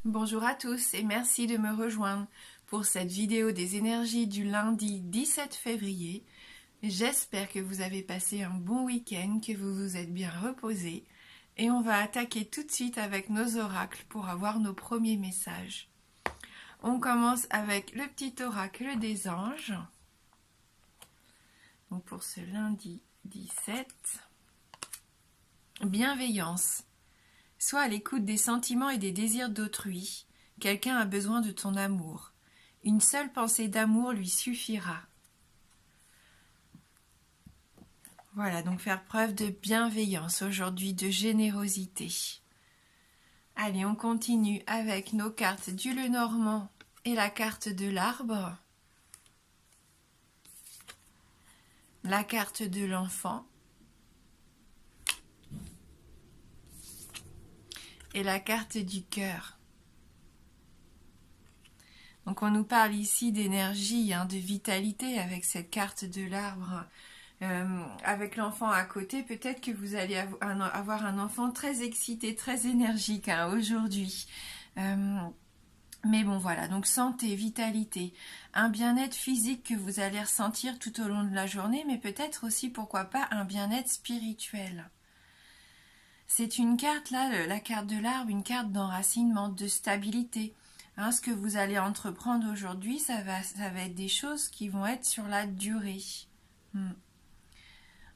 Bonjour à tous et merci de me rejoindre pour cette vidéo des énergies du lundi 17 février. J'espère que vous avez passé un bon week-end, que vous vous êtes bien reposés et on va attaquer tout de suite avec nos oracles pour avoir nos premiers messages. On commence avec le petit oracle des anges. Donc pour ce lundi 17, bienveillance. Sois à l'écoute des sentiments et des désirs d'autrui. Quelqu'un a besoin de ton amour. Une seule pensée d'amour lui suffira. Voilà, donc faire preuve de bienveillance aujourd'hui, de générosité. Allez, on continue avec nos cartes du Lenormand et la carte de l'arbre. La carte de l'enfant. Et la carte du cœur. Donc on nous parle ici d'énergie, de vitalité avec cette carte de l'arbre. Avec l'enfant à côté, peut-être que vous allez avoir un enfant très excité, très énergique aujourd'hui. Mais bon voilà, donc santé, vitalité, un bien-être physique que vous allez ressentir tout au long de la journée, mais peut-être aussi, pourquoi pas, un bien-être spirituel. C'est une carte là, la carte de l'arbre, une carte d'enracinement, de stabilité. Ce que vous allez entreprendre aujourd'hui, ça va être des choses qui vont être sur la durée.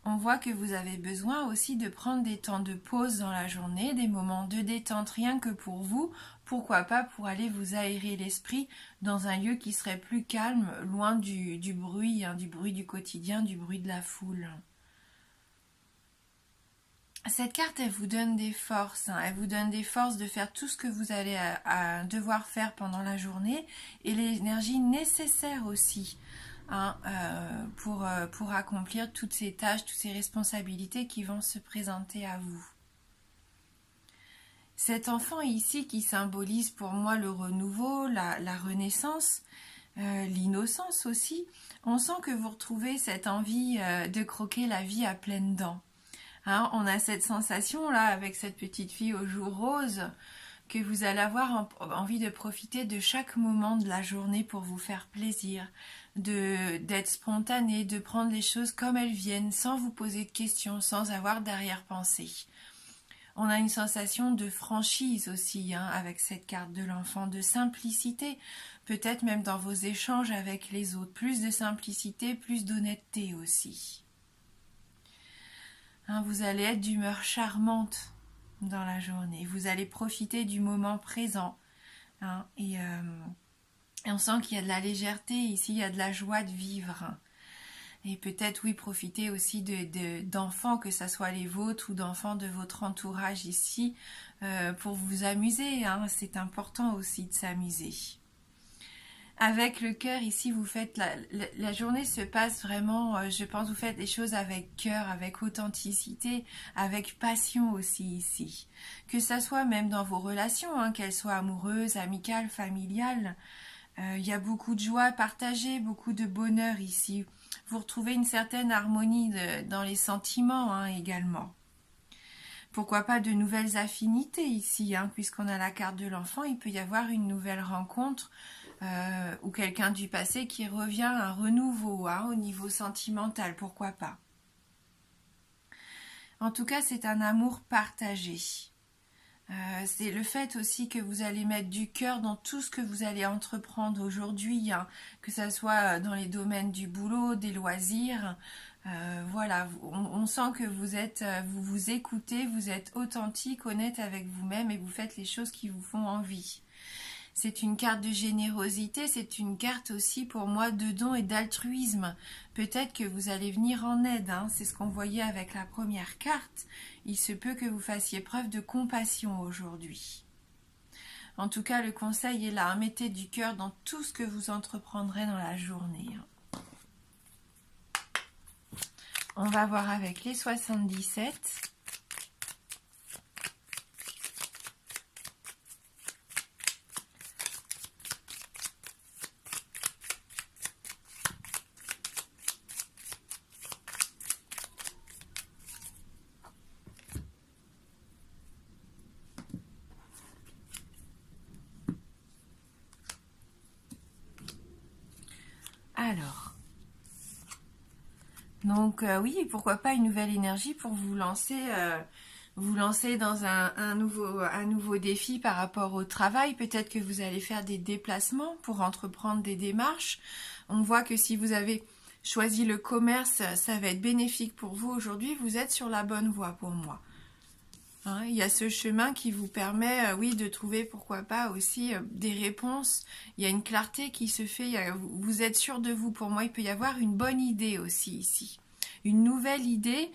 On voit que vous avez besoin aussi de prendre des temps de pause dans la journée, des moments de détente rien que pour vous, pourquoi pas pour aller vous aérer l'esprit dans un lieu qui serait plus calme, loin du bruit, du bruit du quotidien, du bruit de la foule. Cette carte, elle vous donne des forces, elle vous donne des forces de faire tout ce que vous allez devoir faire pendant la journée et l'énergie nécessaire aussi pour accomplir toutes ces tâches, toutes ces responsabilités qui vont se présenter à vous. Cet enfant ici qui symbolise pour moi le renouveau, la renaissance, l'innocence aussi, on sent que vous retrouvez cette envie de croquer la vie à pleines dents. On a cette sensation là avec cette petite fille aux joues roses que vous allez avoir envie de profiter de chaque moment de la journée pour vous faire plaisir, d'être spontané, de prendre les choses comme elles viennent, sans vous poser de questions, sans avoir d'arrière-pensée. On a une sensation de franchise aussi avec cette carte de l'enfant, de simplicité, peut-être même dans vos échanges avec les autres, plus de simplicité, plus d'honnêteté aussi. Vous allez être d'humeur charmante dans la journée. Vous allez profiter du moment présent. Et on sent qu'il y a de la légèreté ici, il y a de la joie de vivre. Et peut-être, oui, profiter aussi d'enfants, que ce soit les vôtres ou d'enfants de votre entourage ici, pour vous amuser. C'est important aussi de s'amuser. Avec le cœur ici, vous faites la journée se passe vraiment, je pense, vous faites les choses avec cœur, avec authenticité, avec passion aussi ici. Que ça soit même dans vos relations, qu'elles soient amoureuses, amicales, familiales, il y a beaucoup de joie partagée, beaucoup de bonheur ici. Vous retrouvez une certaine harmonie dans les sentiments également. Pourquoi pas de nouvelles affinités ici, puisqu'on a la carte de l'enfant, il peut y avoir une nouvelle rencontre ou quelqu'un du passé qui revient, un renouveau au niveau sentimental, pourquoi pas. En tout cas, c'est un amour partagé. C'est le fait aussi que vous allez mettre du cœur dans tout ce que vous allez entreprendre aujourd'hui, que ce soit dans les domaines du boulot, des loisirs. Voilà, on sent que vous vous écoutez, vous êtes authentique, honnête avec vous-même et vous faites les choses qui vous font envie. C'est une carte de générosité, c'est une carte aussi pour moi de don et d'altruisme. Peut-être que vous allez venir en aide, c'est ce qu'on voyait avec la première carte. Il se peut que vous fassiez preuve de compassion aujourd'hui. En tout cas, le conseil est là, mettez du cœur dans tout ce que vous entreprendrez dans la journée. On va voir avec les 77. Donc oui, pourquoi pas une nouvelle énergie pour vous lancer dans un nouveau défi par rapport au travail. Peut-être que vous allez faire des déplacements pour entreprendre des démarches. On voit que si vous avez choisi le commerce, ça va être bénéfique pour vous aujourd'hui. Vous êtes sur la bonne voie pour moi. Hein, il y a ce chemin qui vous permet, oui, de trouver, pourquoi pas, aussi des réponses. Il y a une clarté qui se fait, vous êtes sûr de vous. Pour moi, il peut y avoir une bonne idée aussi ici. Une nouvelle idée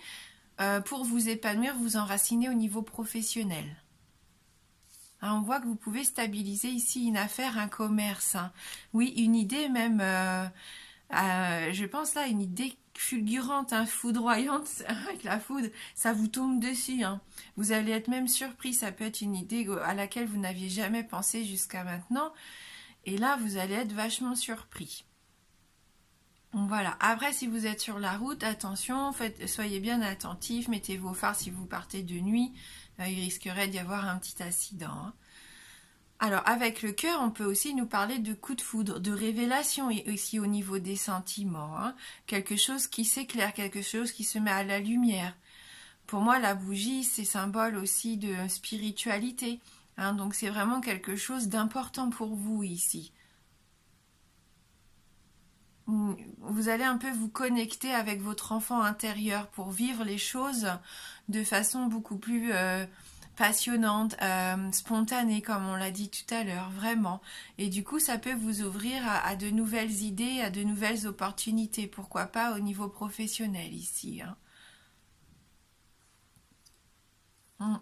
pour vous épanouir, vous enraciner au niveau professionnel. Hein, on voit que vous pouvez stabiliser ici une affaire, un commerce. Hein. Oui, une idée même, je pense là, une idée fulgurante, hein, foudroyante, avec la foudre, ça vous tombe dessus. Hein. Vous allez être même surpris, ça peut être une idée à laquelle vous n'aviez jamais pensé jusqu'à maintenant. Et là, vous allez être vachement surpris. Donc voilà. Après, si vous êtes sur la route, attention, soyez bien attentifs, mettez vos phares si vous partez de nuit. Il risquerait d'y avoir un petit accident. Hein. Alors, avec le cœur, on peut aussi nous parler de coup de foudre, de révélation, et aussi au niveau des sentiments. Hein. Quelque chose qui s'éclaire, quelque chose qui se met à la lumière. Pour moi, la bougie, c'est symbole aussi de spiritualité. Hein, donc, c'est vraiment quelque chose d'important pour vous ici. Vous allez un peu vous connecter avec votre enfant intérieur pour vivre les choses de façon beaucoup plus passionnante, spontanée, comme on l'a dit tout à l'heure, vraiment. Et du coup, ça peut vous ouvrir à de nouvelles idées, à de nouvelles opportunités, pourquoi pas au niveau professionnel ici. Hein.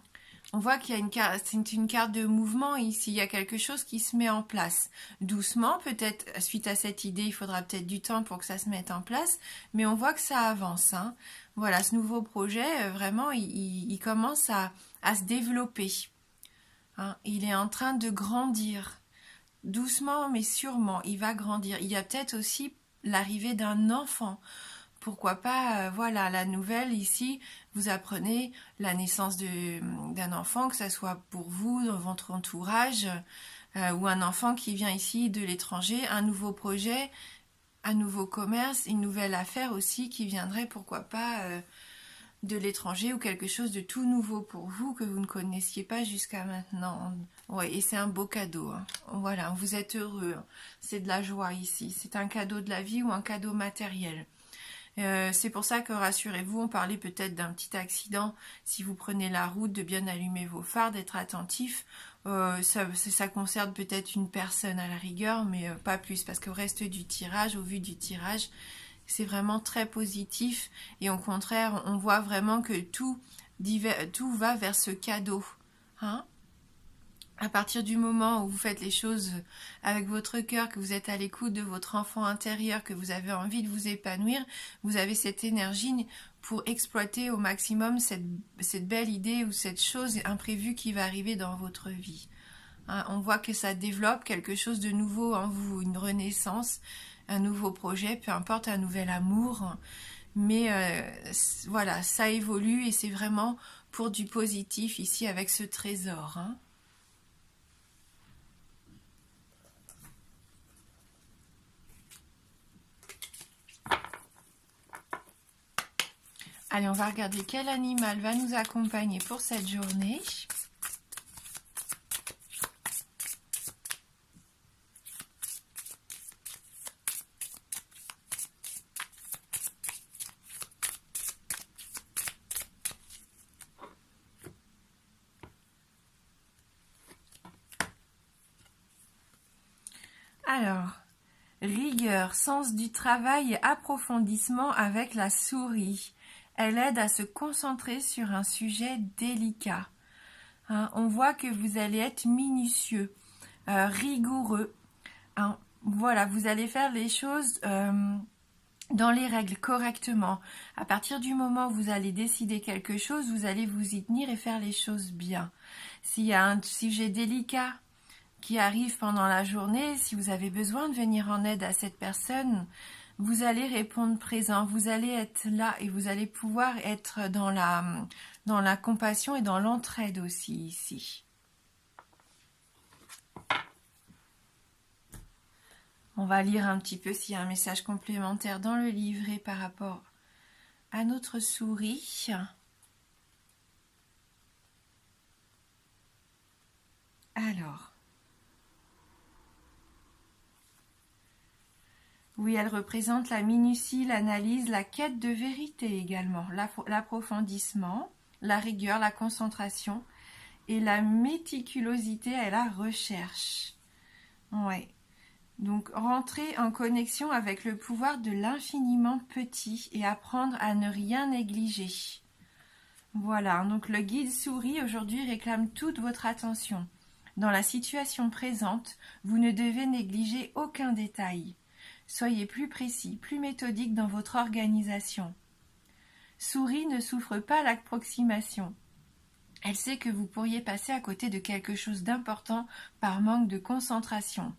On voit qu'il y a c'est une carte de mouvement ici, il y a quelque chose qui se met en place. Doucement, peut-être, suite à cette idée, il faudra peut-être du temps pour que ça se mette en place, mais on voit que ça avance. Hein. Voilà, ce nouveau projet, vraiment, il commence à se développer. Hein. Il est en train de grandir. Doucement, mais sûrement, il va grandir. Il y a peut-être aussi l'arrivée d'un enfant. Pourquoi pas, voilà, la nouvelle ici, vous apprenez la naissance d'un enfant, que ce soit pour vous, dans votre entourage, ou un enfant qui vient ici de l'étranger, un nouveau projet, un nouveau commerce, une nouvelle affaire aussi qui viendrait, pourquoi pas, de l'étranger ou quelque chose de tout nouveau pour vous que vous ne connaissiez pas jusqu'à maintenant. Ouais, et c'est un beau cadeau. Hein. Voilà, vous êtes heureux. Hein. C'est de la joie ici. C'est un cadeau de la vie ou un cadeau matériel. C'est pour ça que rassurez-vous, on parlait peut-être d'un petit accident si vous prenez la route, de bien allumer vos phares, d'être attentif. Ça concerne peut-être une personne à la rigueur, mais pas plus, parce qu'au reste du tirage, au vu du tirage, c'est vraiment très positif et au contraire, on voit vraiment que tout va vers ce cadeau. Hein. À partir du moment où vous faites les choses avec votre cœur, que vous êtes à l'écoute de votre enfant intérieur, que vous avez envie de vous épanouir, vous avez cette énergie pour exploiter au maximum cette belle idée ou cette chose imprévue qui va arriver dans votre vie. Hein, on voit que ça développe quelque chose de nouveau en vous, une renaissance, un nouveau projet, peu importe, un nouvel amour. Mais voilà, ça évolue et c'est vraiment pour du positif ici avec ce trésor. Hein. Allez, on va regarder quel animal va nous accompagner pour cette journée. Alors, rigueur, sens du travail et approfondissement avec la souris. Elle aide à se concentrer sur un sujet délicat. Hein, on voit que vous allez être minutieux, rigoureux. Hein, voilà, vous allez faire les choses dans les règles, correctement. À partir du moment où vous allez décider quelque chose, vous allez vous y tenir et faire les choses bien. S'il y a un sujet délicat qui arrive pendant la journée, si vous avez besoin de venir en aide à cette personne, vous allez répondre présent, vous allez être là et vous allez pouvoir être dans la compassion et dans l'entraide aussi ici. On va lire un petit peu s'il y a un message complémentaire dans le livret par rapport à notre souris. Alors, oui, elle représente la minutie, l'analyse, la quête de vérité également, l'approfondissement, la rigueur, la concentration et la méticulosité et la recherche. Ouais. Donc, rentrer en connexion avec le pouvoir de l'infiniment petit et apprendre à ne rien négliger. Voilà, donc le guide souris aujourd'hui réclame toute votre attention. Dans la situation présente, vous ne devez négliger aucun détail. Soyez plus précis, plus méthodique dans votre organisation. Souris ne souffre pas l'approximation. Elle sait que vous pourriez passer à côté de quelque chose d'important par manque de concentration.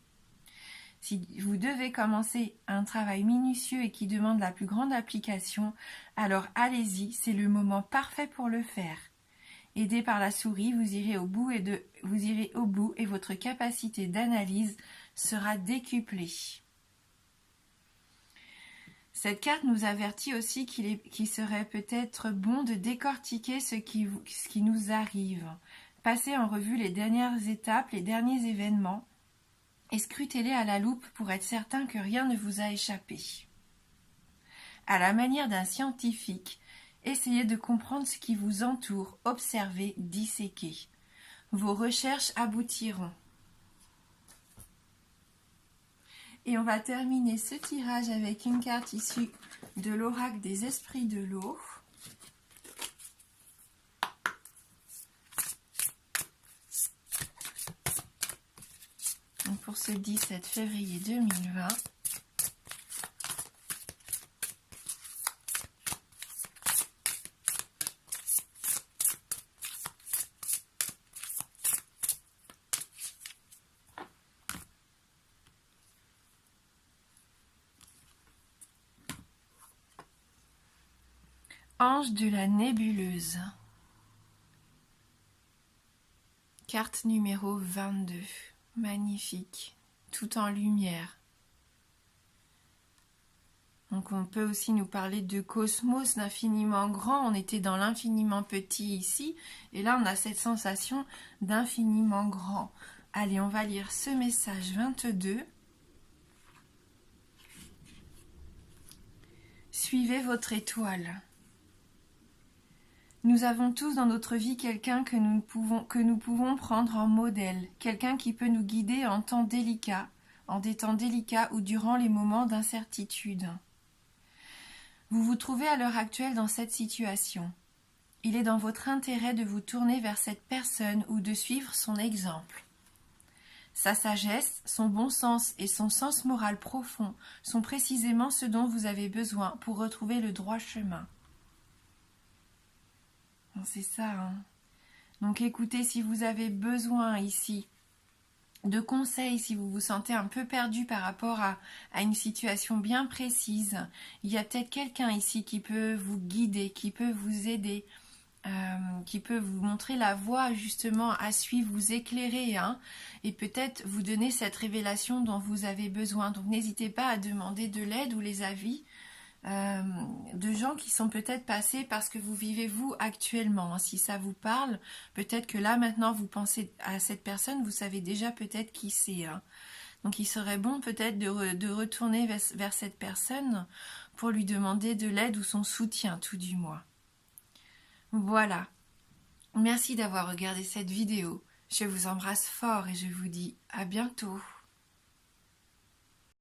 Si vous devez commencer un travail minutieux et qui demande la plus grande application, alors allez-y, c'est le moment parfait pour le faire. Aidé par la souris, vous irez au bout et votre capacité d'analyse sera décuplée. Cette carte nous avertit aussi qu'il serait peut-être bon de décortiquer ce qui nous arrive, passer en revue les dernières étapes, les derniers événements, et scrutez-les à la loupe pour être certain que rien ne vous a échappé. À la manière d'un scientifique, essayez de comprendre ce qui vous entoure, observez, disséquez. Vos recherches aboutiront. Et on va terminer ce tirage avec une carte issue de l'oracle des esprits de l'eau. Donc pour ce 17 février 2020. Ange de la nébuleuse. Carte numéro 22. Magnifique. Tout en lumière. Donc on peut aussi nous parler de cosmos, d'infiniment grand. On était dans l'infiniment petit ici. Et là on a cette sensation d'infiniment grand. Allez, on va lire ce message 22. Suivez votre étoile. Nous avons tous dans notre vie quelqu'un que nous pouvons prendre en modèle, quelqu'un qui peut nous guider en des temps délicats ou durant les moments d'incertitude. Vous vous trouvez à l'heure actuelle dans cette situation. Il est dans votre intérêt de vous tourner vers cette personne ou de suivre son exemple. Sa sagesse, son bon sens et son sens moral profond sont précisément ce dont vous avez besoin pour retrouver le droit chemin. C'est ça. Hein. Donc écoutez, si vous avez besoin ici de conseils, si vous vous sentez un peu perdu par rapport à une situation bien précise, il y a peut-être quelqu'un ici qui peut vous guider, qui peut vous aider, qui peut vous montrer la voie justement à suivre, vous éclairer, hein, et peut-être vous donner cette révélation dont vous avez besoin. Donc n'hésitez pas à demander de l'aide ou les avis de gens qui sont peut-être passés par ce que vous vivez vous actuellement. Si ça vous parle, peut-être que là maintenant vous pensez à cette personne, vous savez déjà peut-être qui c'est. Hein. Donc il serait bon peut-être de retourner vers cette personne pour lui demander de l'aide ou son soutien tout du moins. Voilà. Merci d'avoir regardé cette vidéo. Je vous embrasse fort et je vous dis à bientôt.